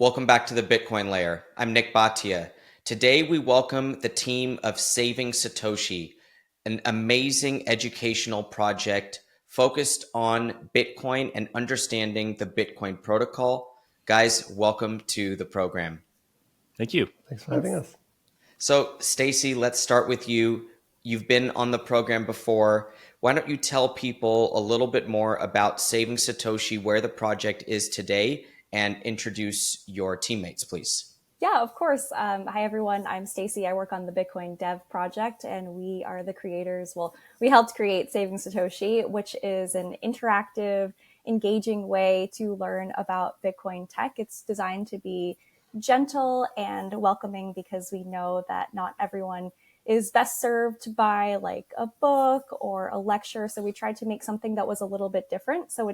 Welcome back to the Bitcoin Layer. I'm Nick Bhatia. Today we welcome the team of Saving Satoshi, an amazing educational project focused on Bitcoin and understanding the Bitcoin protocol. Guys, welcome to the program. Thank you. Thanks for having us. So, Stacie, let's start with you. You've been on the program before. Why don't you tell people a little bit more about Saving Satoshi, where the project is today, and introduce your teammates, please? Yeah, of course. Hi, everyone. I'm Stacie. I work on the Bitcoin Dev project, and we are the creators. Well, we helped create Saving Satoshi, which is an interactive, engaging way to learn about Bitcoin tech. It's designed to be gentle and welcoming because we know that not everyone is best served by like a book or a lecture. So we tried to make something that was a little bit different. So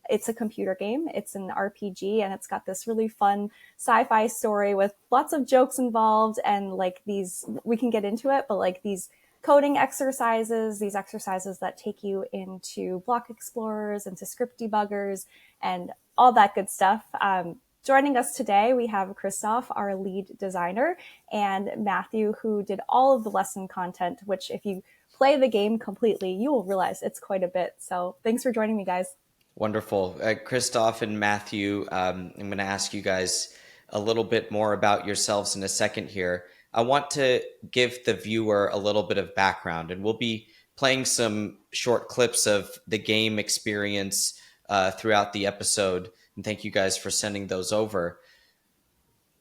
it's a computer game. It's an RPG, and it's got this really fun sci-fi story with lots of jokes involved. And like we can get into it, but like these coding exercises, these exercises that take you into block explorers, into script debuggers, and all that good stuff. Joining us today, we have Christoph, our lead designer, and Matthew, who did all of the lesson content, which if you play the game completely, you will realize it's quite a bit. So thanks for joining me, guys. Wonderful. Christoph and Matthew, I'm going to ask you guys a little bit more about yourselves in a second here. I want to give the viewer a little bit of background, and we'll be playing some short clips of the game experience throughout the episode. And thank you guys for sending those over.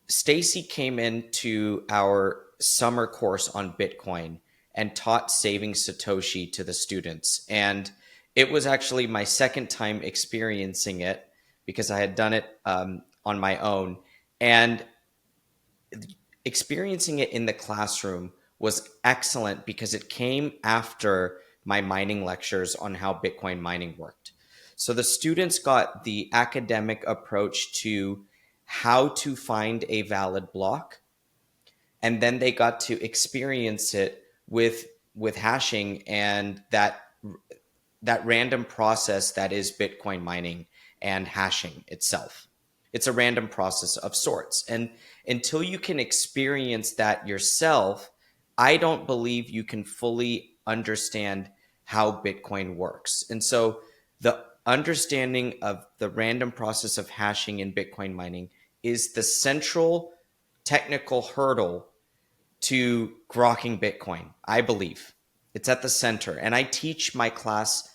Stacie came into our summer course on Bitcoin and taught Saving Satoshi to the students. And it was actually my second time experiencing it because I had done it on my own. And experiencing it in the classroom was excellent because it came after my mining lectures on how Bitcoin mining worked. So the students got the academic approach to how to find a valid block, and then they got to experience it with hashing and that random process that is Bitcoin mining and hashing itself. It's a random process of sorts. And until you can experience that yourself, I don't believe you can fully understand how Bitcoin works. And so the understanding of the random process of hashing in Bitcoin mining is the central technical hurdle to grokking Bitcoin, I believe. It's at the center. And I teach my class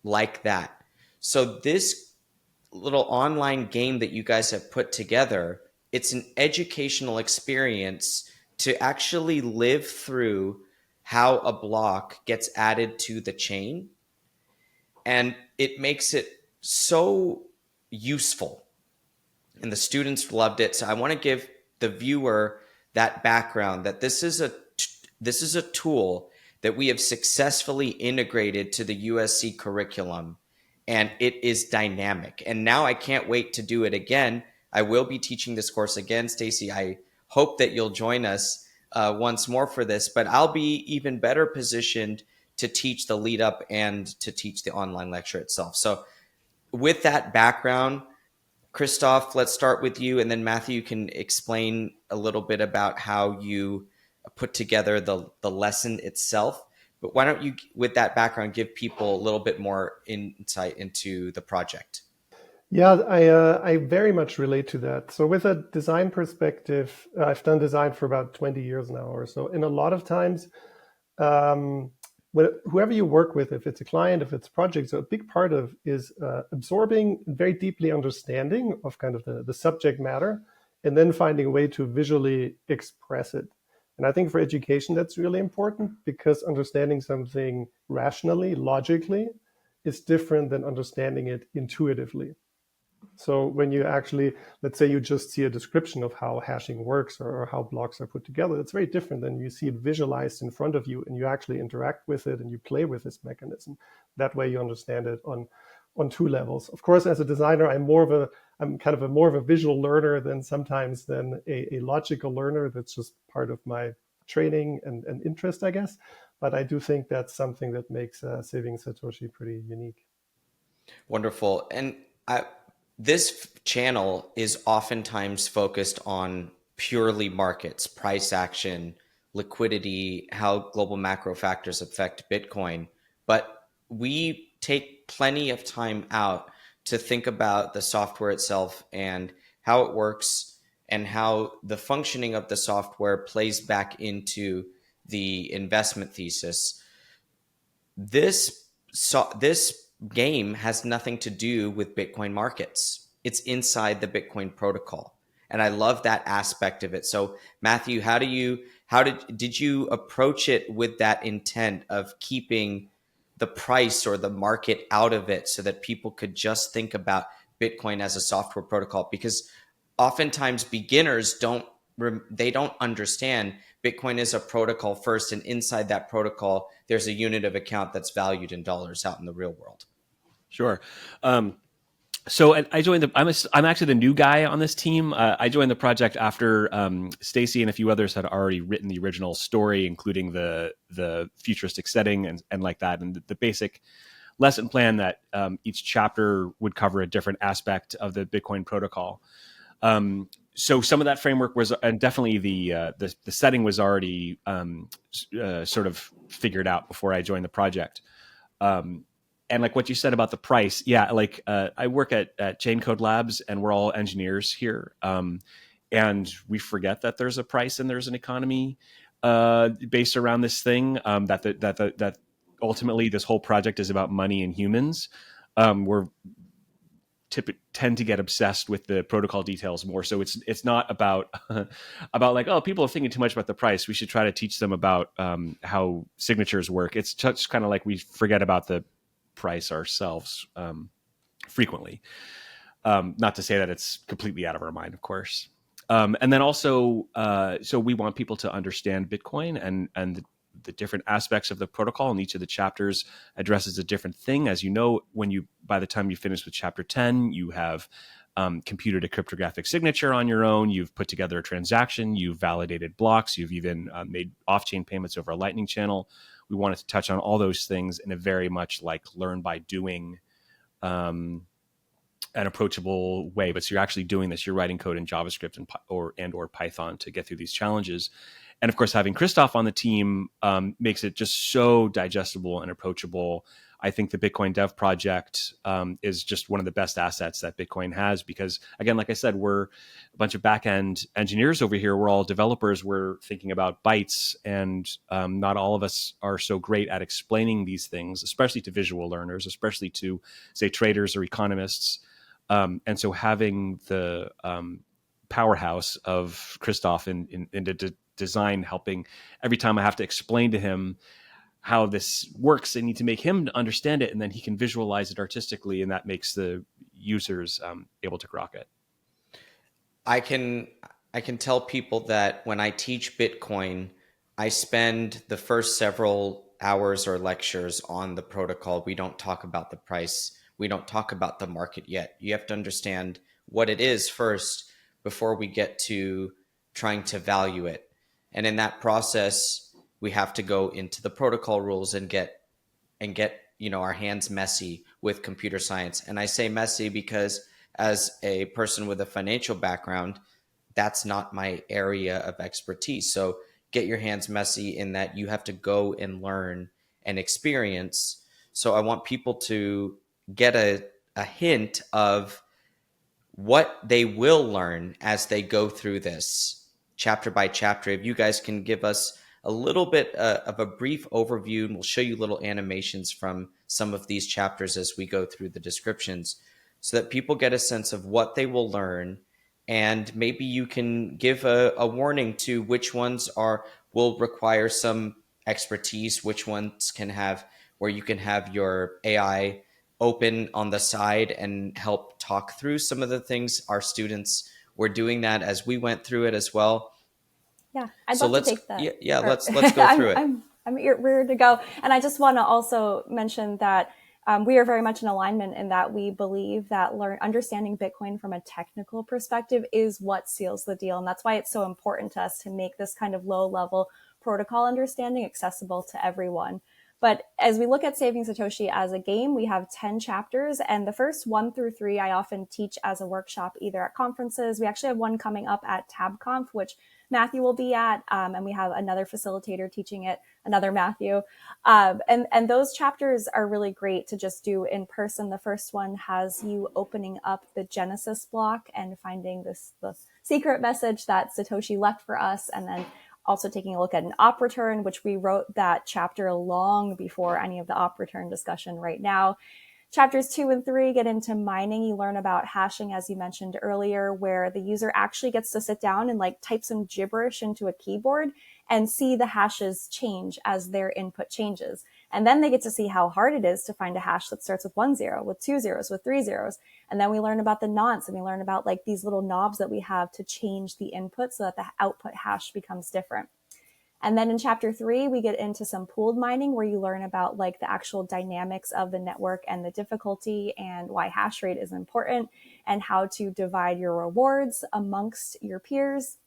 like that. So this little online game that you guys have put together, it's an educational experience to actually live through how a block gets added to the chain. And it makes it so useful. And the students loved it. So I want to give the viewer that background, that this is a tool that we have successfully integrated to the USC curriculum, and it is dynamic. And now I can't wait to do it again. I will be teaching this course again, Stacie. I hope that you'll join us once more for this, but I'll be even better positioned to teach the lead up and to teach the online lecture itself. So with that background, Christoph, let's start with you, and then Matthew can explain a little bit about how you put together the lesson itself. But why don't you, with that background, give people a little bit more insight into the project? Yeah, I very much relate to that. So with a design perspective, I've done design for about 20 years now or so. And a lot of times, whoever you work with, if it's a client, if it's a project, so a big part of is absorbing very deeply understanding of kind of the subject matter, and then finding a way to visually express it. And I think for education, that's really important because understanding something rationally, logically, is different than understanding it intuitively. So when you actually, let's say you just see a description of how hashing works or how blocks are put together, it's very different than you see it visualized in front of you and you actually interact with it and you play with this mechanism. That way you understand it on two levels. Of course, as a designer, I'm kind of more of a visual learner than a logical learner. That's just part of my training and interest, I guess. But I do think that's something that makes Saving Satoshi pretty unique. Wonderful. And this channel is oftentimes focused on purely markets, price action, liquidity, how global macro factors affect Bitcoin. But we take plenty of time out to think about the software itself and how it works and how the functioning of the software plays back into the investment thesis. This game has nothing to do with Bitcoin markets. It's inside the Bitcoin protocol. And I love that aspect of it. So Matthew, did you approach it with that intent of keeping the price or the market out of it so that people could just think about Bitcoin as a software protocol? Because oftentimes beginners don't understand Bitcoin is a protocol first, and inside that protocol, there's a unit of account that's valued in dollars out in the real world. Sure. So I joined I'm actually the new guy on this team. I joined the project after Stacie and a few others had already written the original story, including the futuristic setting and like that, and the basic lesson plan that each chapter would cover a different aspect of the Bitcoin protocol. So some of that framework was, and definitely the setting was already sort of figured out before I joined the project. And like what you said about the price, yeah, like I work at Chain Code Labs, and we're all engineers here, and we forget that there's a price and there's an economy based around this thing. That ultimately this whole project is about money and humans. We're tend to get obsessed with the protocol details more. So it's not about about like, oh, people are thinking too much about the price. We should try to teach them about how signatures work. It's just kind of like we forget about the price ourselves frequently. Not to say that it's completely out of our mind, of course. And then also, so we want people to understand Bitcoin and the different aspects of the protocol, and each of the chapters addresses a different thing. As you know, by the time you finish with chapter 10, you have computed a cryptographic signature on your own. You've put together a transaction. You've validated blocks. You've even made off-chain payments over a Lightning channel. We wanted to touch on all those things in a very much like learn by doing an approachable way. But so you're actually doing this. You're writing code in JavaScript or Python to get through these challenges. And of course, having Christoph on the team makes it just so digestible and approachable. I think the Bitcoin Dev Project is just one of the best assets that Bitcoin has because, again, like I said, we're a bunch of back-end engineers over here. We're all developers. We're thinking about bytes, and not all of us are so great at explaining these things, especially to visual learners, especially to, say, traders or economists. And so having the powerhouse of Christoph in the design helping every time I have to explain to him how this works, I need to make him understand it, and then he can visualize it artistically, and that makes the users able to grok it. I can tell people that when I teach Bitcoin, I spend the first several hours or lectures on the protocol. We don't talk about the price. We don't talk about the market yet. You have to understand what it is first before we get to trying to value it. And in that process, we have to go into the protocol rules and get our hands messy with computer science. And I say messy because as a person with a financial background, that's not my area of expertise. So get your hands messy in that you have to go and learn and experience. So I want people to get a hint of what they will learn as they go through this chapter by chapter. If you guys can give us a little bit of a brief overview, and we'll show you little animations from some of these chapters as we go through the descriptions so that people get a sense of what they will learn. And maybe you can give a warning to which ones will require some expertise, which ones can have where you can have your AI open on the side and help talk through some of the things. Our students were doing that as we went through it as well. Yeah, I'd love to take that. Yeah, let's go through it. I'm ready to go. And I just want to also mention that we are very much in alignment in that we believe that understanding Bitcoin from a technical perspective is what seals the deal. And that's why it's so important to us to make this kind of low-level protocol understanding accessible to everyone. But as we look at Saving Satoshi as a game, we have 10 chapters, and the first 1 through 3 I often teach as a workshop either at conferences. We actually have one coming up at TabConf, which Matthew will be at, and we have another facilitator teaching it, another Matthew. And those chapters are really great to just do in person. The first one has you opening up the Genesis block and finding the secret message that Satoshi left for us, and then also taking a look at an op return, which we wrote that chapter long before any of the op return discussion right now. Chapters 2 and 3 get into mining. You learn about hashing, as you mentioned earlier, where the user actually gets to sit down and like type some gibberish into a keyboard and see the hashes change as their input changes. And then they get to see how hard it is to find a hash that starts with 1 0, with 2 zeros, with 3 zeros. And then we learn about the nonce, and we learn about like these little knobs that we have to change the input so that the output hash becomes different. And then in chapter 3, we get into some pooled mining where you learn about like the actual dynamics of the network and the difficulty and why hash rate is important and how to divide your rewards amongst your peers.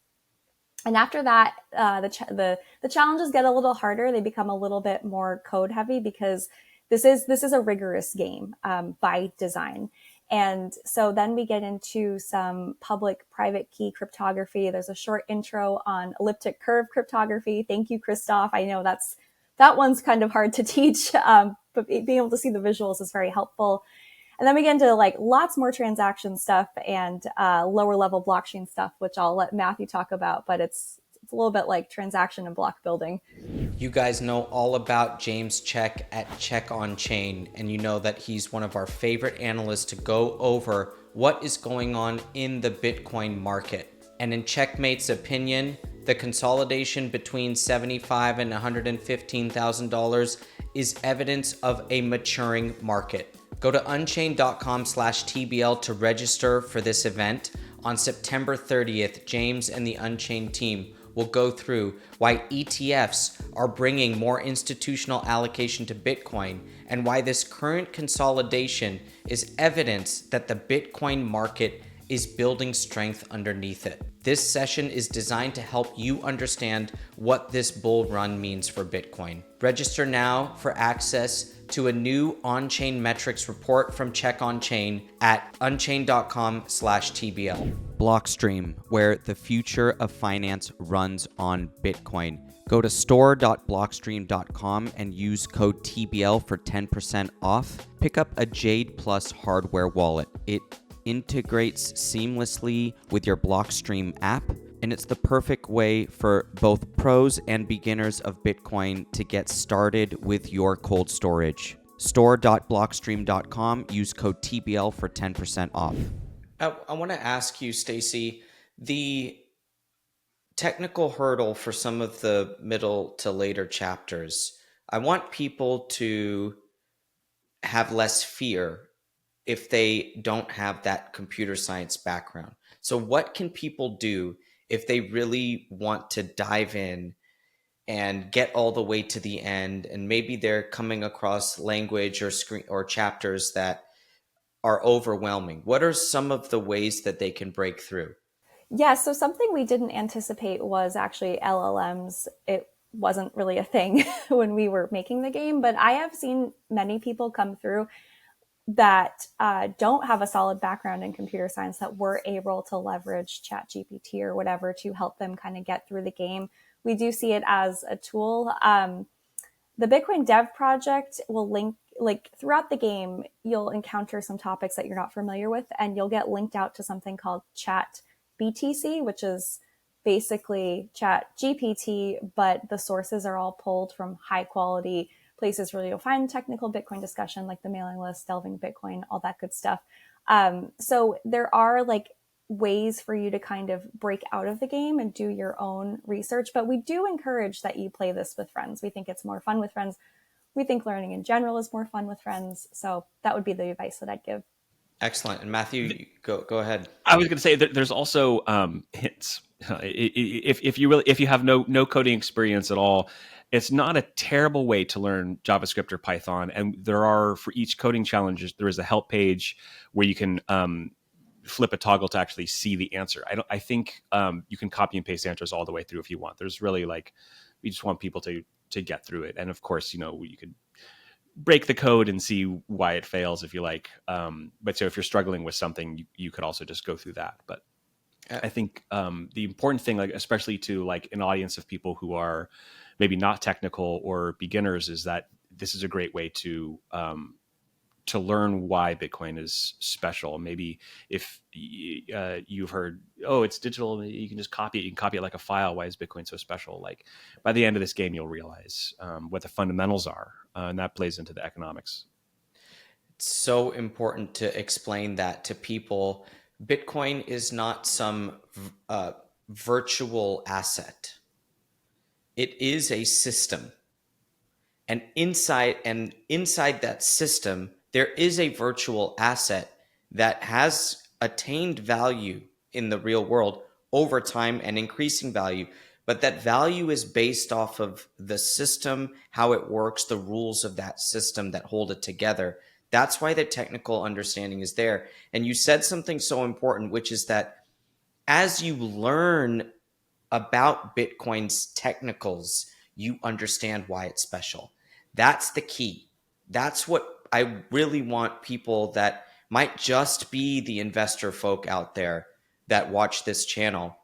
And after that, the challenges get a little harder. They become a little bit more code heavy because this is a rigorous game by design. And so then we get into some public-private key cryptography. There's a short intro on elliptic curve cryptography. Thank you, Christoph. I know that one's kind of hard to teach, but being able to see the visuals is very helpful. And then we get into like lots more transaction stuff and lower level blockchain stuff, which I'll let Matthew talk about, but it's a little bit like transaction and block building. You guys know all about James Check at Check on Chain, and you know that he's one of our favorite analysts to go over what is going on in the Bitcoin market. And in Checkmate's opinion, the consolidation between $75,000 and $115,000 is evidence of a maturing market. Go to unchained.com/TBL to register for this event. On September 30th, James and the Unchained team will go through why ETFs are bringing more institutional allocation to Bitcoin and why this current consolidation is evidence that the Bitcoin market is building strength underneath it. This session is designed to help you understand what this bull run means for Bitcoin. Register now for access to a new on-chain metrics report from Check on Chain at unchained.com/TBL. Blockstream, where the future of finance runs on Bitcoin. Go to store.blockstream.com and use code TBL for 10% off. Pick up a Jade Plus hardware wallet. It integrates seamlessly with your Blockstream app, and it's the perfect way for both pros and beginners of Bitcoin to get started with your cold storage. Store.blockstream.com, use code TBL for 10% off. I want to ask you, Stacie, the technical hurdle for some of the middle to later chapters. I want people to have less fear if they don't have that computer science background. So what can people do if they really want to dive in and get all the way to the end, and maybe they're coming across language or screen or chapters that are overwhelming? What are some of the ways that they can break through? Yeah, so something we didn't anticipate was actually LLMs. It wasn't really a thing when we were making the game, but I have seen many people come through that don't have a solid background in computer science that were able to leverage ChatGPT or whatever to help them kind of get through the game. We do see it as a tool. The Bitcoin Dev Project will link, like throughout the game, you'll encounter some topics that you're not familiar with, and you'll get linked out to something called ChatBTC, which is basically ChatGPT, but the sources are all pulled from high quality places where you'll find technical Bitcoin discussion, like the mailing list, Delving Bitcoin, all that good stuff. So there are like ways for you to kind of break out of the game and do your own research, but we do encourage that you play this with friends. We think it's more fun with friends. We think learning in general is more fun with friends. So that would be the advice that I'd give. Excellent. And Matthew, go ahead. I was going to say that there's also hints. If you have no coding experience at all, it's not a terrible way to learn JavaScript or Python. And there are, for each coding challenge, there is a help page where you can flip a toggle to actually see the answer. I think you can copy and paste answers all the way through if you want. There's really we just want people to to get through it. And of course, you could break the code and see why it fails if you like. But so if you're struggling with something, you could also just go through that. But I think the important thing, like especially to like an audience of people who are maybe not technical or beginners, is that this is a great way to learn why Bitcoin is special. Maybe if you've heard, oh, it's digital, you can just copy it. You can copy it like a file. Why is Bitcoin so special? Like by the end of this game, you'll realize what the fundamentals are, and that plays into the economics. It's so important to explain that to people. Bitcoin is not some virtual asset. It is a system. And inside that system, there is a virtual asset that has attained value in the real world over time and increasing value. But that value is based off of the system, how it works, the rules of that system that hold it together. That's why the technical understanding is there. And you said something so important, which is that as you learn about Bitcoin's technicals, you understand why it's special. That's the key. That's what I really want people that might just be the investor folk out there that watch this channel.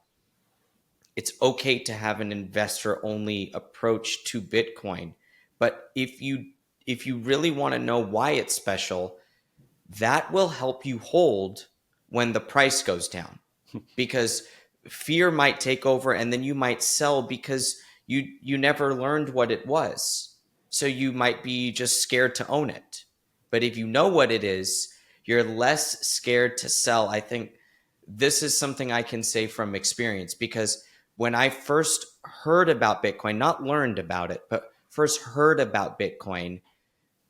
It's okay to have an investor only approach to Bitcoin. But if you really want to know why it's special, that will help you hold when the price goes down. Because fear might take over and then you might sell because you never learned what it was. So you might be just scared to own it. But if you know what it is, you're less scared to sell. I think this is something I can say from experience, because when I first heard about Bitcoin, not learned about it, but first heard about Bitcoin,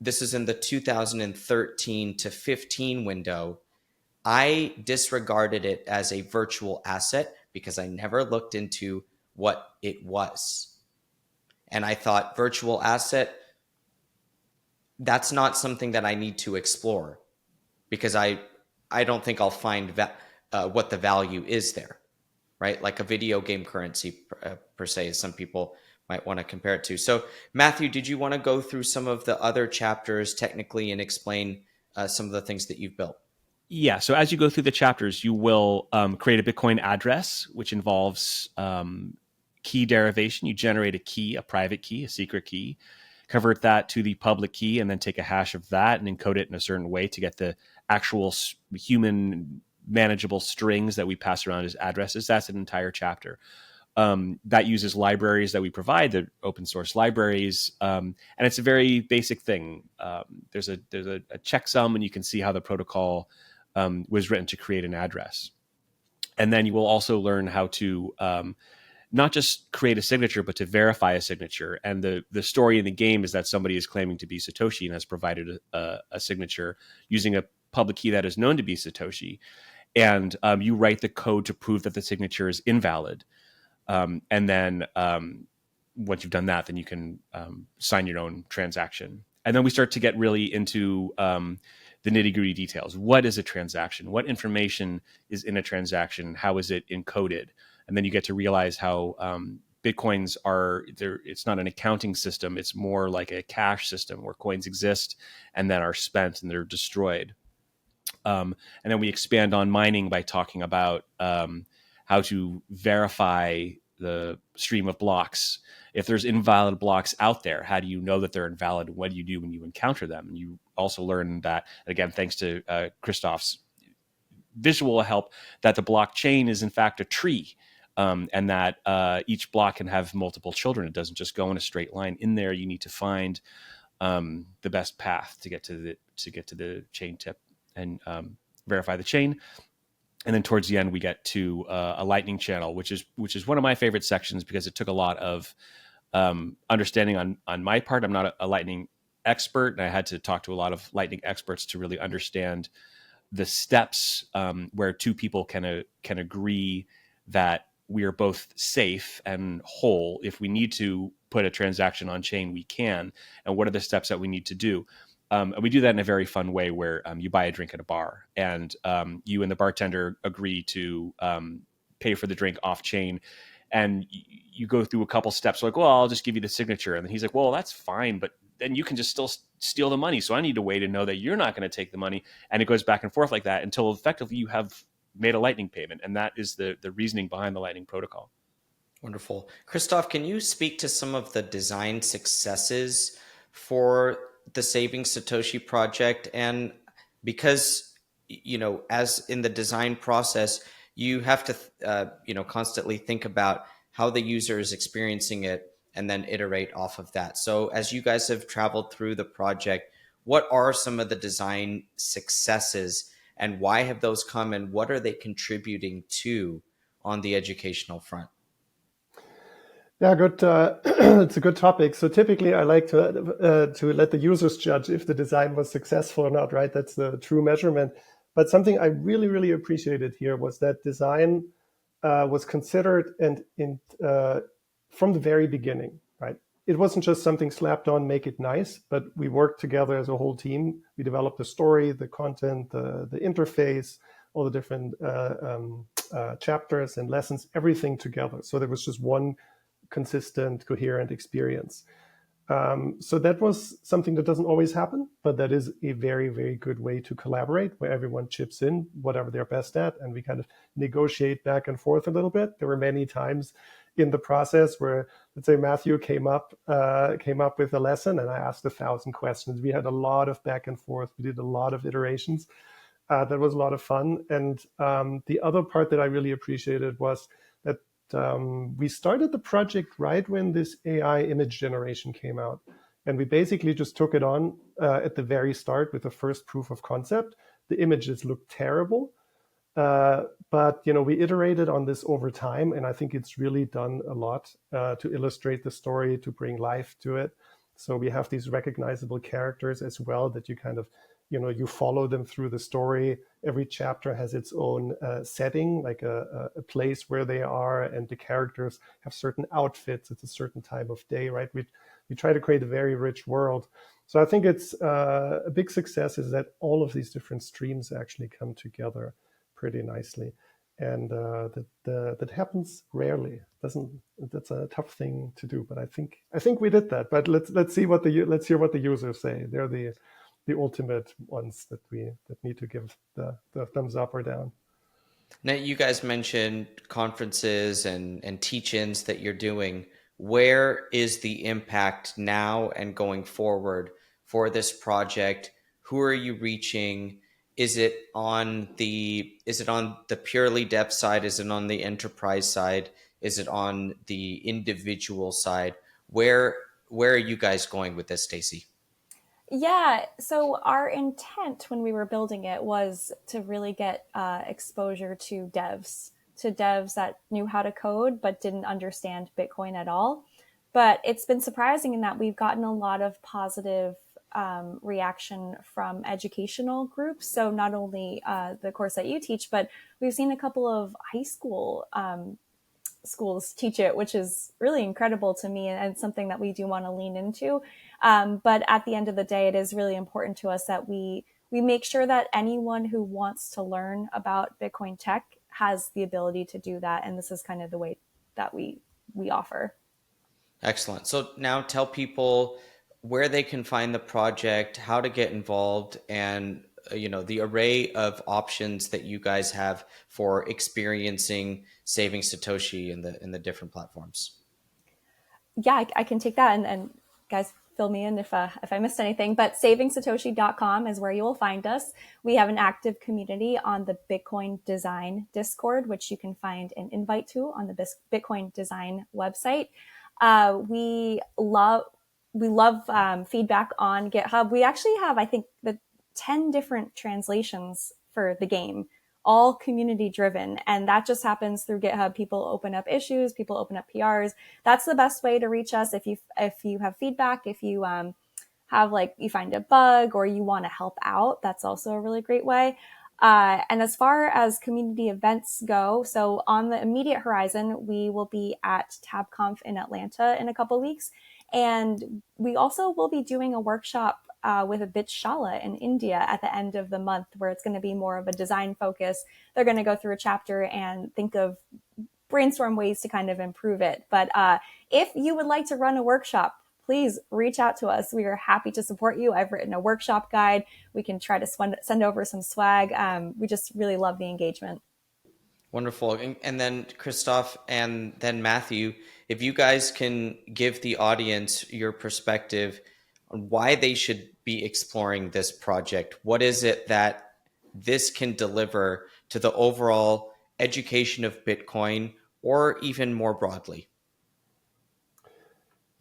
this is in the 2013 to 15 window, I disregarded it as a virtual asset because I never looked into what it was. And I thought virtual asset, that's not something that I need to explore because I don't think I'll find what the value is there, right? Like a video game currency per se, as some people might want to compare it to. So Matthew, did you want to go through some of the other chapters technically and explain some of the things that you've built? Yeah. So as you go through the chapters, you will create a Bitcoin address, which involves key derivation. You generate a key, a private key, a secret key, convert that to the public key, and then take a hash of that and encode it in a certain way to get the actual human manageable strings that we pass around as addresses. That's an entire chapter. That uses libraries that we provide, the open source libraries, and it's a very basic thing. There's a checksum, and you can see how the protocol was written to create an address. And then you will also learn how to not just create a signature, but to verify a signature. And the story in the game is that somebody is claiming to be Satoshi and has provided a signature using a public key that is known to be Satoshi. And you write the code to prove that the signature is invalid. And then once you've done that, then you can sign your own transaction. And then we start to get really into the nitty-gritty details. What is a transaction? What information is in a transaction? How is it encoded? And then you get to realize how Bitcoins are there. It's not an accounting system. It's more like a cash system where coins exist and then are spent and they're destroyed. And then we expand on mining by talking about how to verify the stream of blocks. If there's invalid blocks out there, how do you know that they're invalid? What do you do when you encounter them? And you also learn that, again, thanks to Christoph's visual help, that the blockchain is in fact a tree, and that each block can have multiple children. It doesn't just go in a straight line. In there, you need to find the best path to get to the chain tip and verify the chain. And then towards the end, we get to a lightning channel, which is one of my favorite sections because it took a lot of understanding on my part. I'm not a lightning expert, and I had to talk to a lot of lightning experts to really understand the steps where two people can agree that we are both safe and whole. If we need to put a transaction on chain, we can. And what are the steps that we need to do? And we do that in a very fun way where you buy a drink at a bar and you and the bartender agree to pay for the drink off chain. and you go through a couple steps like, well, I'll just give you the signature. And then he's like, well, that's fine, but then you can just still steal the money. So I need a way to know that you're not going to take the money. And it goes back and forth like that until effectively you have made a Lightning payment. And that is the reasoning behind the Lightning protocol. Wonderful. Christoph, can you speak to some of the design successes for the Saving Satoshi project? And because, as in the design process, you have to, constantly think about how the user is experiencing it and then iterate off of that. So as you guys have traveled through the project, what are some of the design successes and why have those come and what are they contributing to on the educational front? Yeah, good. It's a good topic. So typically, I like to let the users judge if the design was successful or not. Right, that's the true measurement. But something I really, really appreciated here was that design was considered from the very beginning. Right, it wasn't just something slapped on, make it nice, but we worked together as a whole team. We developed the story, the content, the interface, all the different chapters and lessons, everything together. So there was just one consistent, coherent experience. So that was something that doesn't always happen, but that is a very, very good way to collaborate, where everyone chips in whatever they're best at, and we kind of negotiate back and forth a little bit. There were many times in the process where, let's say, Matthew came up with a lesson, and I asked 1,000 questions. We had a lot of back and forth. We did a lot of iterations. That was a lot of fun. And the other part that I really appreciated was that we started the project right when this AI image generation came out. And we basically just took it on at the very start with the first proof of concept. The images looked terrible, but we iterated on this over time. And I think it's really done a lot to illustrate the story, to bring life to it. So we have these recognizable characters as well that you kind of you follow them through the story. Every chapter has its own setting, like a place where they are, and the characters have certain outfits. It's a certain time of day, right? We try to create a very rich world. So I think it's a big success is that all of these different streams actually come together pretty nicely, and that happens rarely. That's a tough thing to do, but I think we did that. But let's hear what the users say. They're the ultimate ones that need to give the thumbs up or down. Now, you guys mentioned conferences and teach-ins that you're doing. Where is the impact now and going forward for this project? Who are you reaching? Is it on the purely dev side? Is it on the enterprise side? Is it on the individual side? Where are you guys going with this, Stacie? Yeah, so our intent when we were building it was to really get exposure to devs that knew how to code but didn't understand Bitcoin at all. But it's been surprising in that we've gotten a lot of positive reaction from educational groups. So not only the course that you teach, but we've seen a couple of high school schools teach it, which is really incredible to me and something that we do want to lean into. But at the end of the day, it is really important to us that we make sure that anyone who wants to learn about Bitcoin tech has the ability to do that. And this is kind of the way that we offer. Excellent. So now tell people where they can find the project, how to get involved, and the array of options that you guys have for experiencing Saving Satoshi in the different platforms. Yeah, I can take that, and guys, fill me in if I missed anything. But savingsatoshi.com is where you will find us. We have an active community on the Bitcoin Design Discord, which you can find an invite to on the Bitcoin Design website. We love feedback on GitHub. We actually have, I think, the 10 different translations for the game, all community driven. And that just happens through GitHub. People open up issues, people open up PRs. That's the best way to reach us. If you have feedback, if you have you find a bug or you want to help out, that's also a really great way. And as far as community events go, so on the immediate horizon, we will be at TabConf in Atlanta in a couple of weeks. And we also will be doing a workshop with a Bitshala in India at the end of the month, where it's going to be more of a design focus. They're going to go through a chapter and think of brainstorm ways to kind of improve it. But if you would like to run a workshop, please reach out to us. We are happy to support you. I've written a workshop guide. We can try to send over some swag. We just really love the engagement. Wonderful. And then Christoph and then Matthew, if you guys can give the audience your perspective on why they should be exploring this project. What is it that this can deliver to the overall education of Bitcoin, or even more broadly?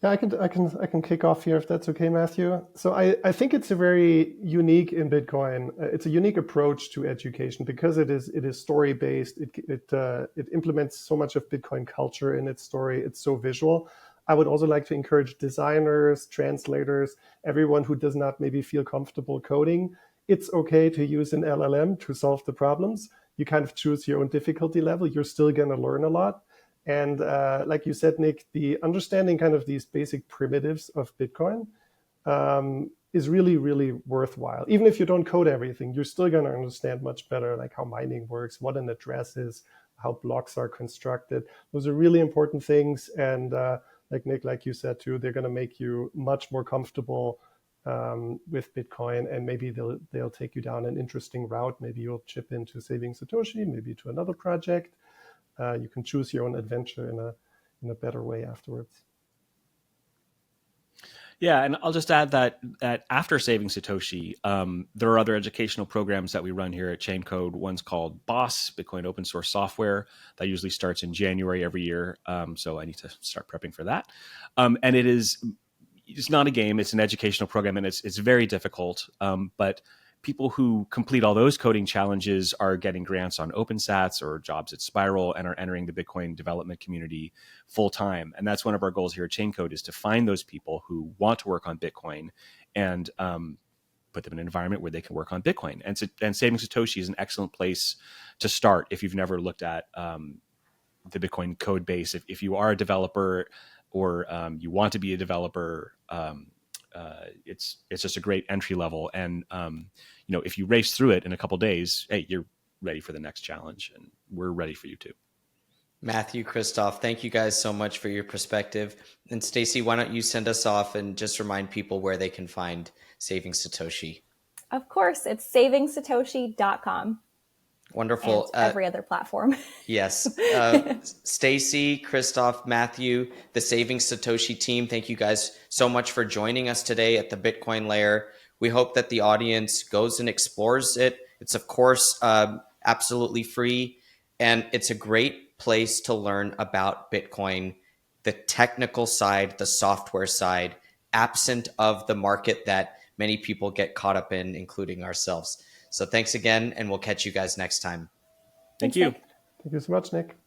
Yeah, I can kick off here if that's okay, Matthew. So I think it's a very unique in Bitcoin. It's a unique approach to education because it is story based. It implements so much of Bitcoin culture in its story. It's so visual. I would also like to encourage designers, translators, everyone who does not maybe feel comfortable coding. It's okay to use an LLM to solve the problems. You kind of choose your own difficulty level. You're still going to learn a lot. And like you said, Nick, the understanding kind of these basic primitives of Bitcoin is really, really worthwhile. Even if you don't code everything, you're still going to understand much better, like how mining works, what an address is, how blocks are constructed. Those are really important things. And like Nick, like you said too, they're going to make you much more comfortable with Bitcoin, and maybe they'll take you down an interesting route. Maybe you'll chip into Saving Satoshi, maybe to another project. You can choose your own adventure in a better way afterwards. Yeah, and I'll just add that after Saving Satoshi, there are other educational programs that we run here at Chaincode. One's called BOSS, Bitcoin Open Source Software. That usually starts in January every year. So I need to start prepping for that. And it's not a game; it's an educational program, and it's very difficult. But people who complete all those coding challenges are getting grants on OpenSats or jobs at Spiral and are entering the Bitcoin development community full time. And that's one of our goals here at Chaincode, is to find those people who want to work on Bitcoin and put them in an environment where they can work on Bitcoin. And Saving Satoshi is an excellent place to start if you've never looked at the Bitcoin code base. If you are a developer or you want to be a developer, it's just a great entry level. And if you race through it in a couple of days, hey, you're ready for the next challenge, and we're ready for you too. Matthew, Christoph, thank you guys so much for your perspective. And Stacie, why don't you send us off and just remind people where they can find Saving Satoshi? Of course, it's savingsatoshi.com. Wonderful. And every other platform. Yes. Stacie, Christoph, Matthew, the Saving Satoshi team, thank you guys so much for joining us today at the Bitcoin Layer. We hope that the audience goes and explores it. It's, of course, absolutely free, and it's a great place to learn about Bitcoin, the technical side, the software side, absent of the market that many people get caught up in, including ourselves. So thanks again, and we'll catch you guys next time. Thank you. Thank you so much, Nick.